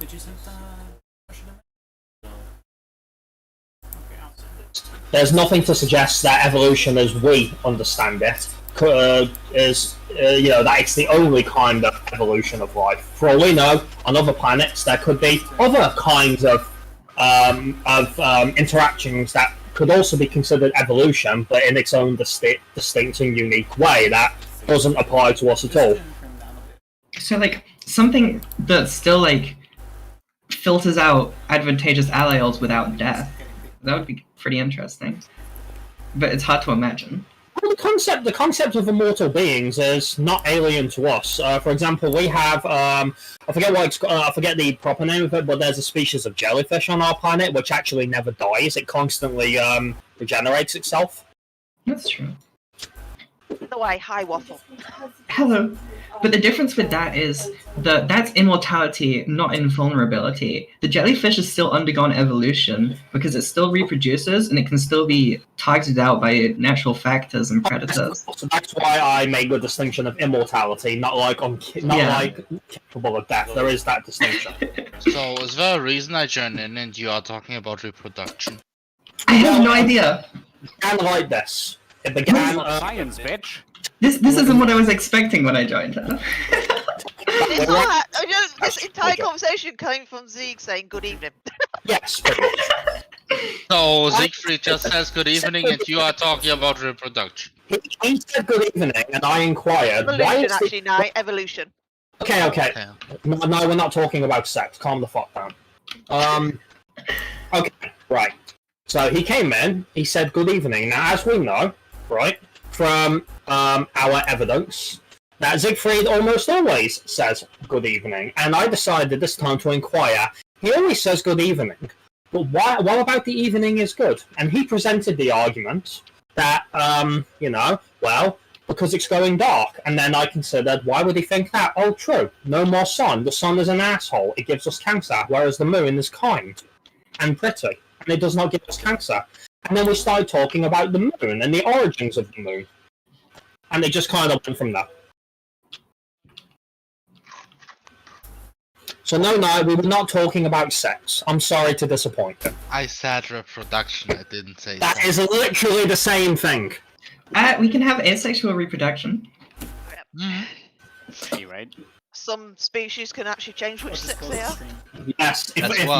Did you send the question? No. Okay, I'll send it. There's nothing to suggest that evolution, as we understand it, is that it's the only kind of evolution of life. For all we know, on other planets there could be other kinds of interactions that could also be considered evolution, but in its own distinct and unique way that doesn't apply to us at all. So, like, something that still, like, filters out advantageous alleles without death. That would be pretty interesting. But it's hard to imagine. Well, the concept of immortal beings is not alien to us. For example, we have I forget the proper name of it, but there's a species of jellyfish on our planet which actually never dies. It constantly regenerates itself. That's true. By the way, hi Waffle. Hello. But the difference with that is that's immortality, not invulnerability. The jellyfish has still undergone evolution because it still reproduces and it can still be targeted out by natural factors and predators. So that's why I made the distinction of immortality, not like capable of death. There is that distinction. So, is there a reason I joined in and you are talking about reproduction? I have no idea. It began like this. It began... science, bitch! This isn't what I was expecting when I joined. It's all this entire conversation came from Zeke saying good evening. Yes, pretty much. So, Siegfried just says good evening and you are talking about reproduction. He said good evening, and I inquired... Evolution, actually, no, evolution. Okay. No, we're not talking about sex. Calm the fuck down. Okay, right. So he came in, he said good evening. Now, as we know, right, from our evidence, that Siegfried almost always says good evening, and I decided this time to inquire. He always says good evening, but what about the evening is good? And he presented the argument that, because it's going dark. And then I considered, why would he think that? Oh, true, no more sun. The sun is an asshole. It gives us cancer, whereas the moon is kind and pretty, and it does not give us cancer. And then we started talking about the moon and the origins of the moon. And it just kind of went from there. So no, we were not talking about sex. I'm sorry to disappoint you. I said reproduction, I didn't say That sex. is literally the same thing. We can have asexual reproduction. See, right? Some species can actually change which sex they are. Yes, if That's we